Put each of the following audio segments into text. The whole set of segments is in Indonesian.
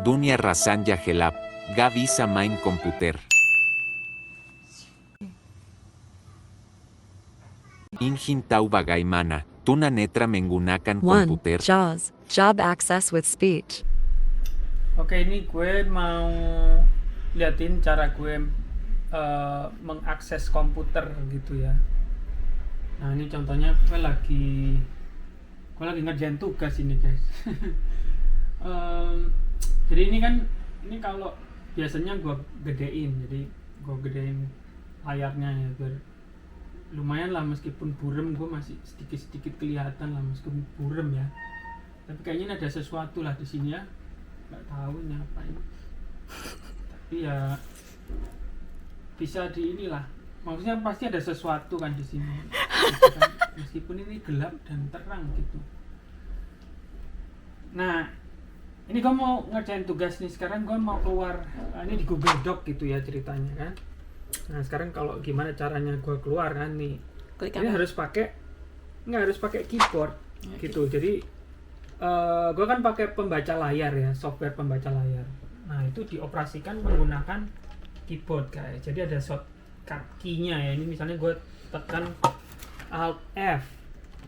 Dunia rasanya gelap, gak bisa main komputer. Ingin tahu bagaimana tunanetra menggunakan 1. komputer? JAWS, Job Access with Speech. Oke, ini gue mau liatin cara gue mengakses komputer gitu ya. Nah, ini contohnya gue lagi ngerjain tugas ini, guys. Jadi ini kalau biasanya gue gedein, jadi gue gedein layarnya ya biar lumayan lah, meskipun burem gue masih sedikit kelihatan lah meskipun burem ya. Tapi kayaknya ini ada sesuatu lah di sini ya, nggak tahu ini apa ini. Tapi ya bisa di inilah, maksudnya pasti ada sesuatu kan di sini. Gitu kan. Meskipun ini gelap dan terang gitu. Nah, ini gue mau ngerjain tugas nih. Sekarang gue mau keluar, ini di Google Doc gitu ya ceritanya kan. Nah, sekarang kalau gimana caranya gue keluar kan nih? Klik Ini apa? harus pakai keyboard gitu. Jadi gue kan pakai pembaca layar ya, software pembaca layar. Nah, itu dioperasikan menggunakan keyboard guys. Jadi ada shortcut key-nya ya. Ini misalnya gue tekan Alt F.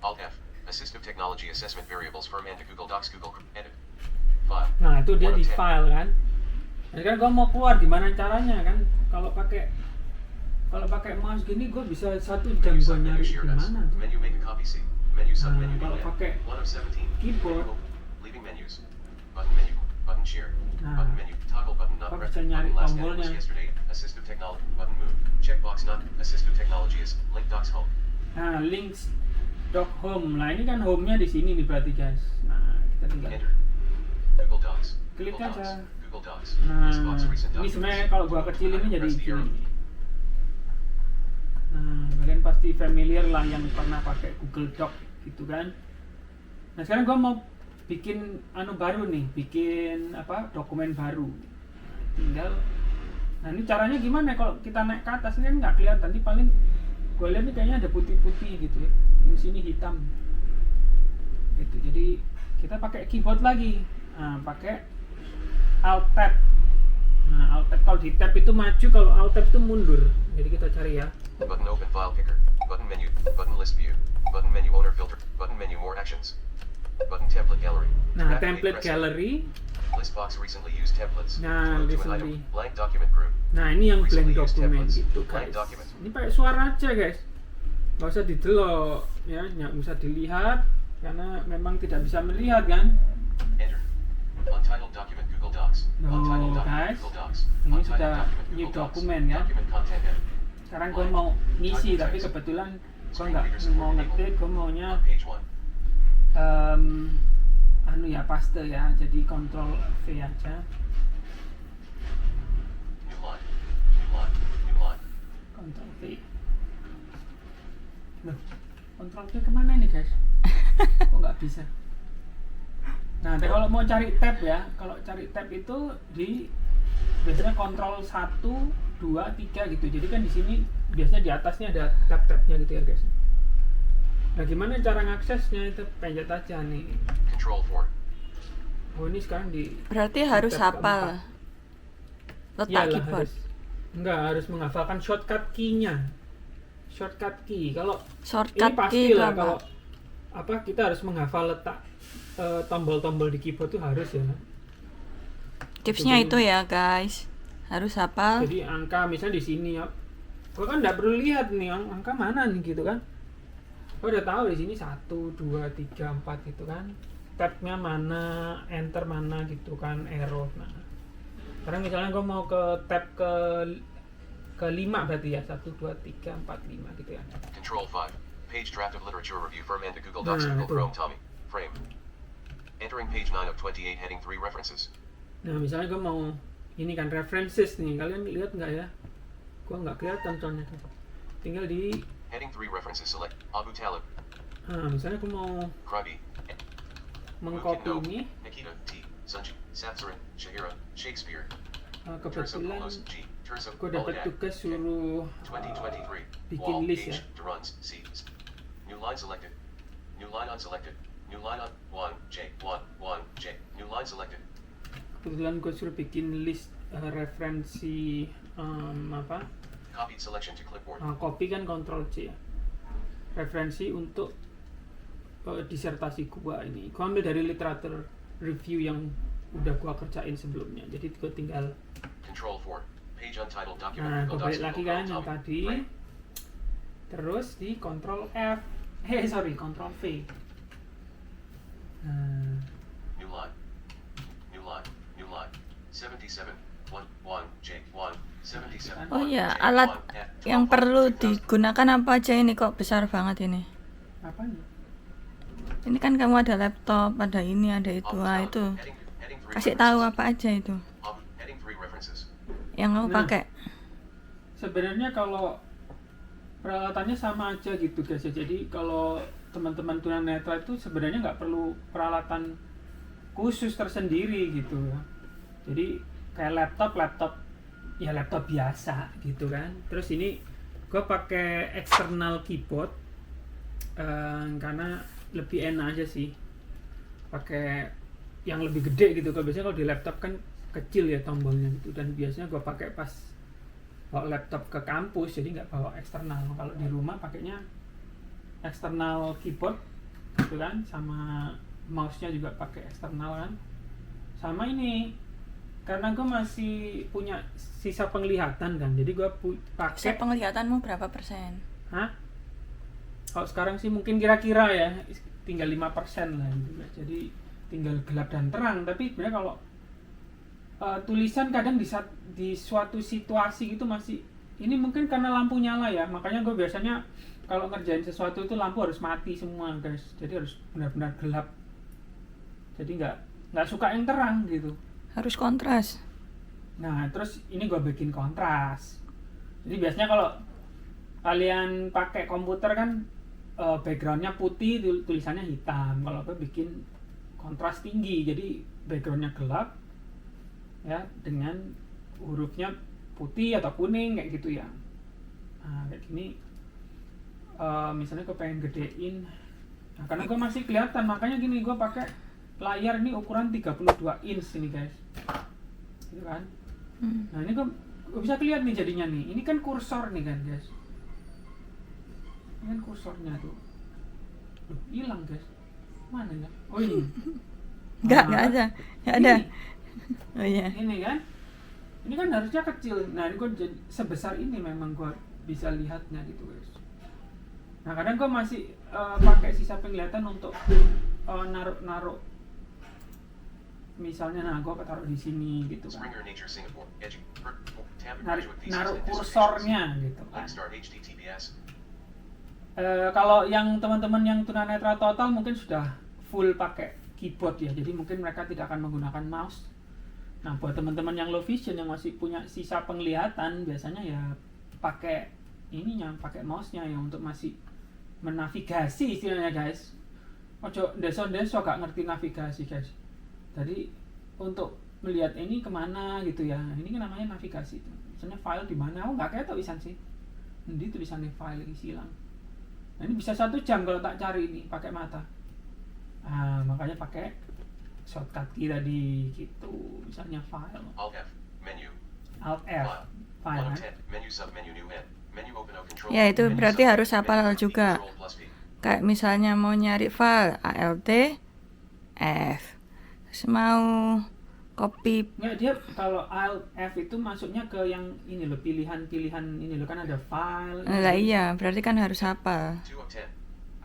Alt F. Assistive Technology Assessment Variables from and to Google Docs Google Edit. File. Nah, itu dia One of di 10. file kan. Nah, kan gue mau keluar gimana caranya kan? Kalau pakai mouse gini gue bisa 1 jam Menu gue sub menu nyari share S. gimana tuh. Menu make a copy C. Menu sub Nah, menu kalau delete. pakai 1 of 17. keyboard. Menu open. Leaving menus. Button menu. Button share. Nah, Button menu. Toggle button not apa pressed. bisa nyari Button last added tombolnya? was yesterday. Assistive technology. Button move. Checkbox not. Assistive technology is link docs home. Nah, links doc home. Nah, ini kan home-nya di sini nih berarti guys. Nah, kita tinggal Enter. Google Docs. klik Google aja. Docs. Google Docs. Nah, List box recent ini documents. sebenarnya kalau gua kecil ini jadi Press the arrow. gini. Nah, kalian pasti familiar lah yang pernah pakai Google Doc gitu kan. Nah, sekarang gua mau bikin baru nih, bikin dokumen baru. Tinggal, nah ini caranya gimana? Kalau kita naik ke atas ini kan nggak kelihatan, ini paling gue lihat nih kayaknya ada putih-putih gitu ya, di sini hitam. Gitu, jadi kita pakai keyboard lagi, nah, pakai Alt Tab. Nah, Alt Tab kalau di tab itu maju, kalau Alt Tab itu mundur. Jadi kita cari ya. Button open file picker. Button menu. Button list view. Button menu owner filter. Button menu more actions. Button template gallery. Nah, Rapidly template press gallery. List box recently used templates. Nah, To move to an recently. item. Blank document group. Nah, ini yang blank Recently used dokumen templates. gitu Blank guys. document. Ini pakai suara aja guys, nggak usah didelok ya, nggak usah dilihat karena memang tidak bisa melihat kan. Enter. Untitled document Google Docs. No, Untitled document guys. Google Docs. Ini Untitled sudah document new Google Docs. dokumen ya. Document content edit. Sekarang gue mau ngisi tapi kebetulan gue nggak mau ngetik, gue maunya On page 1. ya paste ya, jadi Ctrl V aja. New line. New line. New line. Ctrl V. Loh, Ctrl V kemana nih guys? Kok nggak bisa? Nah, tapi kalau mau cari tab ya, kalau cari tab itu biasanya Ctrl 1, 2, 3 gitu. Jadi kan di sini biasanya di atasnya ada tab-tabnya gitu ya guys. Nah, gimana cara ngaksesnya? Itu pencet aja nih. Control 4. Oh, ini sekarang di Berarti harus tab hafal keempat. letak Iyalah, keyboard. harus menghafalkan shortcut key-nya. Shortcut key. Kalau Shortcut ini pasti key itu lah apa? kalau kita harus menghafal letak tombol-tombol di keyboard itu harus ya. Tipsnya Jadi- itu ya guys, harus hafal. Jadi angka misalnya di sini ya, gua kan nggak perlu lihat nih angka mana nih gitu kan. Gua udah tahu di sini 1, 2, 3, 4 gitu kan. Tabnya mana, enter mana gitu kan, arrow. Nah, sekarang misalnya gua mau ke tab ke 5 berarti ya, 1, 2, 3, 4, 5 gitu ya. Control 5. Page draft of literature review from and to Google Nah, Docs Google itu. Chrome Tommy. Frame. Entering page 9 of 28 heading 3 references. Nah, misalnya gua mau ini kan references nih, kalian lihat nggak ya? Gua nggak kelihatan soalnya. Tinggal di, Heading 3 references select Abu Talib, nah misalnya gua mau Kragi, mengcopy Mukino, ini. Nikita, T, Sunji, Satsurin, Shahira, Shakespeare, Turso Kebetulan Polos, G, Turso, gue dapat Oladak, tugas K, suruh 2023, bikin Wall, list H, ya. Runs, C, New line selected, New line unselected, New line on 1, J, 1, 1, J, New line selected, kebetulan gue suruh bikin list referensi Copied selection to clipboard. copy kan Ctrl C ya, referensi untuk disertasi gua ini. Gua ambil dari literatur review yang udah gua kerjain sebelumnya, jadi gua tinggal Control 4. Page untitled document. nah Google gua balik Docs. lagi kan yang tadi, terus di Ctrl F Ctrl V. Nah, New line. New line. New line. 77. 1 J1 77. Oh iya, alat yang perlu digunakan apa aja ini kok besar banget ini? apanya? Ini kan kamu ada laptop, ada ini, ada itu, itu. Kasih tahu apa aja itu Heading 3 references. yang kamu Nah. pakai. Sebenarnya kalau peralatannya sama aja gitu guys ya. Jadi kalau teman-teman tunanetra itu sebenarnya nggak perlu peralatan khusus tersendiri gitu ya. Jadi kayak laptop ya laptop biasa gitu kan. Terus ini gue pakai external keyboard karena lebih enak aja sih. Pakai yang lebih gede gitu. Kalau biasanya kalau di laptop kan kecil ya tombolnya gitu, dan biasanya gue pakai pas bawa laptop ke kampus, jadi nggak bawa eksternal. Kalau di rumah pakainya eksternal keyboard gitu kan, sama mouse-nya juga pakai eksternal kan. Sama ini karena gue masih punya sisa penglihatan kan, jadi gue Bisa pakai penglihatanmu berapa persen? Hah? Kalau sekarang sih mungkin kira-kira ya tinggal 5% lah gitu ya. Jadi tinggal gelap dan terang. Tapi sebenarnya kalau tulisan kadang di suatu situasi gitu masih, ini mungkin karena lampu nyala ya, makanya gue biasanya kalau ngerjain sesuatu itu lampu harus mati semua guys, jadi harus benar-benar gelap, jadi nggak suka yang terang gitu. Harus kontras. Nah terus ini gue bikin kontras, jadi biasanya kalau kalian pakai komputer kan backgroundnya putih, tulisannya hitam. Kalau gue bikin kontras tinggi, jadi backgroundnya gelap ya, dengan hurufnya putih atau kuning kayak gitu ya. Nah kayak gini, misalnya gue pengen gedein, nah karena gue masih kelihatan, makanya gini gue pakai layar ini ukuran 32 inch ini guys, gitu kan. Nah ini gue bisa kelihatan nih jadinya nih, ini kan kursor nih kan guys, ini kan kursornya tuh. Loh, hilang guys, mana ya? Oh ini Nggak ada. Nggak ada. Ini. Oh iya. Ini kan, ini kan harusnya kecil. Nah ini gue sebesar ini memang gue bisa lihatnya gitu guys. Nah kadang gue masih pakai sisa penglihatan untuk naruh misalnya, nah gue taruh di sini gitu kan, Springer Nature Singapore. Tab naruh graduate thesis and kursornya gitu dissertations. kan. Link start HTTPS. Kalau yang teman-teman yang tunanetra total mungkin sudah full pakai keyboard ya, jadi mungkin mereka tidak akan menggunakan mouse. Nah buat teman-teman yang low vision yang masih punya sisa penglihatan, biasanya ya pakai ininya, pakai mouse-nya ya untuk masih menavigasi istilahnya guys. Ojo deso gak ngerti navigasi guys. Tadi untuk melihat ini kemana gitu ya, ini kan namanya navigasi. Misalnya file di mana, aku nggak kayak tulisan sih. Ini tulisannya file lagi silang. Nah ini bisa 1 jam kalau tak cari ini pakai mata. Nah makanya pakai shortcut key tadi gitu. Misalnya file, Alt F. Menu. Alt F, file 1 of kan. 10. Menu sub menu new head. Menu open O control. Ya, itu Menu berarti sub- harus hafal menu juga. Control plus V. Kayak misalnya mau nyari file Alt F. Terus mau copy. Nggak, dia kalau Alt F itu masuknya ke yang ini loh, pilihan-pilihan ini loh, kan ada file. Lah iya, berarti kan harus hafal. 2 of 10.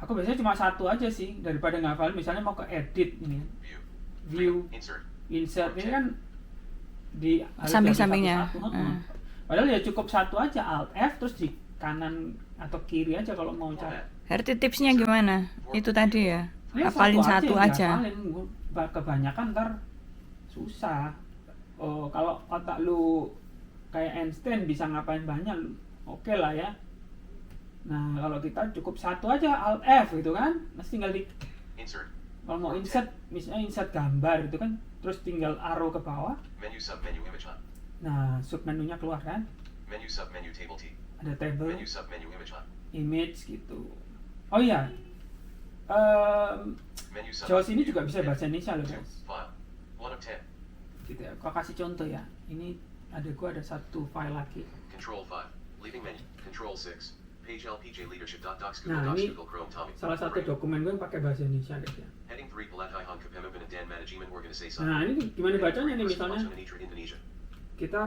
Aku biasanya cuma 1 aja sih, daripada ngafal. Misalnya mau ke edit ini, View. view, Insert. insert ini kan di harus Samping-sampingnya. dari satu-satu. Padahal ya cukup 1 aja, Alt F, terus di kanan atau kiri aja kalau mau cari. Berarti tipsnya gimana? Itu tadi ya. Ini Hafalin satu yang aja. dihafalin. Kebanyakan ntar susah. Oh, kalau otak lu kayak Einstein bisa ngapain banyak, oke lah ya. Nah kalau kita cukup 1 aja, Alt F gitu kan, masih tinggal di, Insert. kalau mau insert, misalnya insert gambar gitu kan, terus tinggal arrow ke bawah. Menu sub menu image hub. Nah sub menunya keluar kan, Menu sub menu table T. ada table, Menu sub menu image hub. image gitu. Oh iya, Menu sub. Jaws ini juga bisa bahasa Indonesia loh guys. File. 1 of 10. gitu ya. Gua kasih contoh ya. Ini gua ada satu file lagi. Control 5. Leaving menu. Control 6. Page LPJ leadership. Docs. Nah, Google Docs. ini Google Chrome. Tommy. salah satu dokumen gue yang pakai bahasa Indonesia guys ya. Heading 3. Palatai Han Kepemimpinan dan Manajemen Organisasi. Nah, ini gimana bacanya nih misalnya? Indonesia. Kita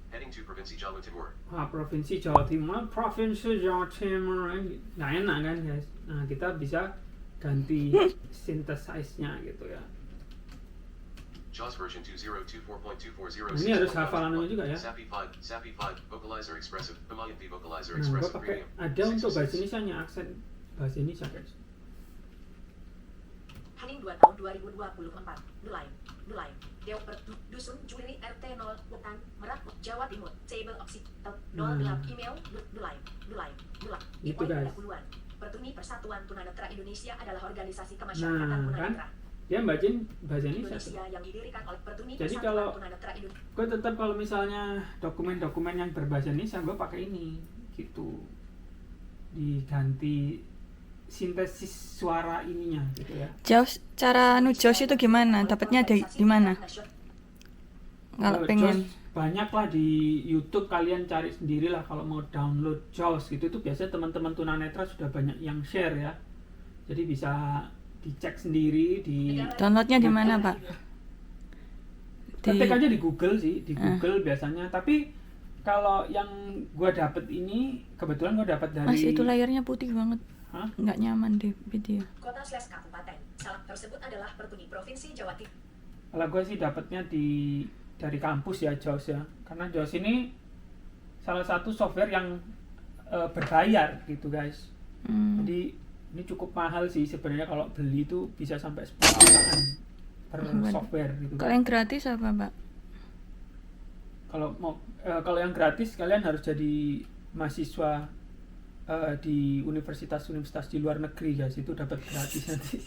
Heading 2. Provinsi Jawa Timur. Provinsi Jawa Timur, Provinsi Jawa Timur, nggak enak kan guys. Nah, kita bisa ganti synthesize-nya gitu ya. JAWS version 2024.240. Ini harus hafalannya juga ya. SAPI 5, Vocalizer Expressive, Himalayan V Vocalizer Nah, gue Expressive pakai Premium. ada untuk bahasa Indonesia-nya, aksen bahasa Indonesia guys. Haning 2 tahun 2024. Mulai. Deo Dusun Juli RT 0 Bukan Merak Jawa Timur. Table Oksi 08 email mulai. Gitu, guys. Pertuni Persatuan Tunanetra Indonesia adalah organisasi kemasyarakatan Nah, tunanetra kan? Dia bacain bahasa Indonesia. Indonesia yang didirikan oleh Pertuni Jadi Persatuan kalau Tunanetra Indonesia. gue tetap kalau misalnya dokumen-dokumen yang berbahasa Indonesia gue pakai ini gitu, diganti sintesis suara ininya gitu ya. JAWS, cara JAWS itu gimana? Dapatnya di mana? Kalau pengen JAWS banyak lah di YouTube, kalian cari sendiri lah kalau mau download JAWS gitu. Itu biasanya teman-teman tunanetra sudah banyak yang share ya. Jadi bisa dicek sendiri di downloadnya di mana, Pak? ketik aja di Google sih, di Google biasanya. Tapi kalau yang gua dapet ini kebetulan gua dapat dari Masih itu layarnya putih banget. Hah? Nggak nyaman di video. Kota/kabupaten. Salah tersebut adalah Pertuni Provinsi Jawa Timur. Kalau gue sih dapatnya dari kampus ya JAWS ya, karena JAWS ini salah satu software yang berbayar gitu guys. Jadi ini cukup mahal sih sebenarnya, kalau beli itu bisa sampai 10 jutaan per software gitu. Kalau yang gratis apa, Pak? Kalau yang gratis kalian harus jadi mahasiswa di universitas di luar negeri guys, itu dapat gratis nanti.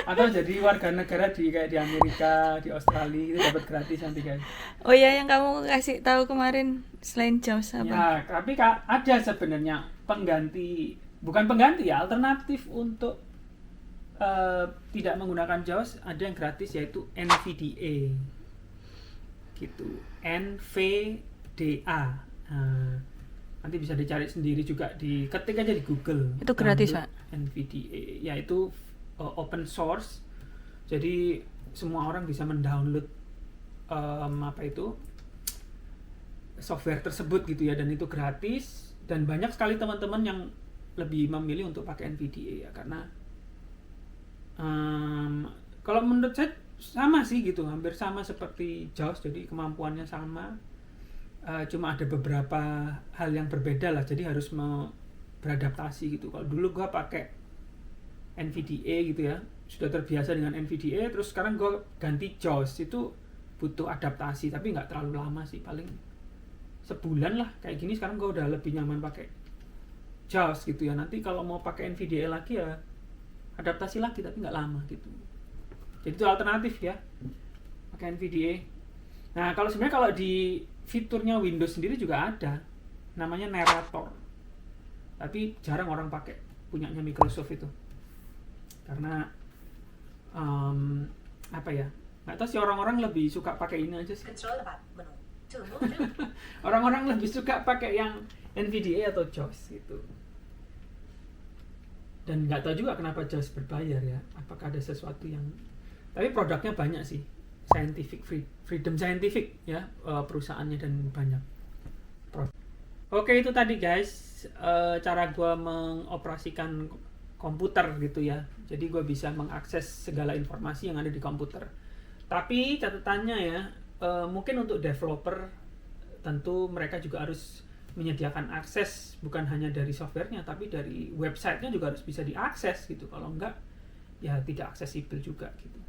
Atau jadi warga negara kayak di Amerika, di Australia, itu dapat gratis nanti guys. Oh ya, yang kamu kasih tahu kemarin selain JAWS apa? Ya, tapi ada sebenarnya bukan pengganti ya, alternatif untuk tidak menggunakan JAWS. Ada yang gratis yaitu NVDA gitu, NVDA. Nanti bisa dicari sendiri juga, ketik aja di Google. Itu gratis, Pak? NVDA, yaitu open source. Jadi semua orang bisa mendownload software tersebut gitu ya, dan itu gratis. Dan banyak sekali teman-teman yang lebih memilih untuk pakai NVDA ya, karena kalau menurut saya sama sih gitu, hampir sama seperti JAWS, jadi kemampuannya sama. Cuma ada beberapa hal yang berbeda lah, jadi harus beradaptasi gitu. Kalau dulu gua pakai NVDA gitu ya, sudah terbiasa dengan NVDA, terus sekarang gua ganti JAWS, itu butuh adaptasi, tapi nggak terlalu lama sih, paling sebulan lah kayak gini. Sekarang gua udah lebih nyaman pakai JAWS gitu ya. Nanti kalau mau pakai NVDA lagi ya adaptasi lagi, tapi nggak lama gitu. Jadi itu alternatif ya, pakai NVDA. Nah, kalau di fiturnya Windows sendiri juga ada, namanya Narrator, tapi jarang orang pakai, punyanya Microsoft itu, karena nggak tahu sih, orang-orang lebih suka pakai ini aja sih. Control 4 menu. Orang-orang lebih suka pakai yang NVDA atau JAWS gitu. Dan nggak tahu juga kenapa JAWS berbayar ya, apakah ada sesuatu yang, tapi produknya banyak sih. Freedom Scientific ya, perusahaannya, dan banyak. Oke, itu tadi guys cara gue mengoperasikan komputer gitu ya. Jadi gue bisa mengakses segala informasi yang ada di komputer. Tapi catatannya ya, mungkin untuk developer tentu mereka juga harus menyediakan akses, bukan hanya dari softwarenya, tapi dari websitenya juga harus bisa diakses gitu. Kalau enggak ya tidak aksesibel juga gitu.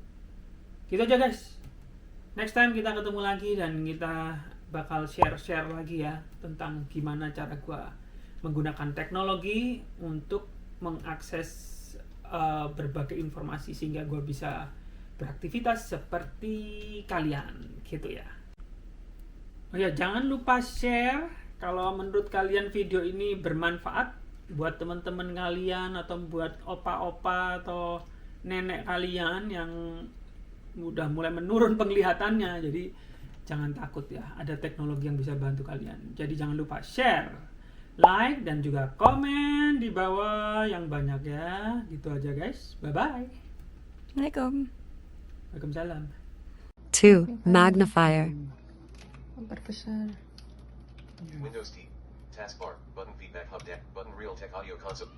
Gitu aja guys. Next time kita ketemu lagi dan kita bakal share lagi ya tentang gimana cara gua menggunakan teknologi untuk mengakses berbagai informasi sehingga gua bisa beraktivitas seperti kalian gitu ya. Oh ya, jangan lupa share kalau menurut kalian video ini bermanfaat buat teman-teman kalian atau buat opa-opa atau nenek kalian yang udah mulai menurun penglihatannya. Jadi jangan takut ya, ada teknologi yang bisa bantu kalian. Jadi jangan lupa share, like, dan juga komen di bawah yang banyak ya. Gitu aja guys, bye-bye. Assalamualaikum. Waalaikumsalam. 2. Magnifier. Memperbesar. Windows D. Taskbar. Button feedback hub deck. Button Realtek audio console.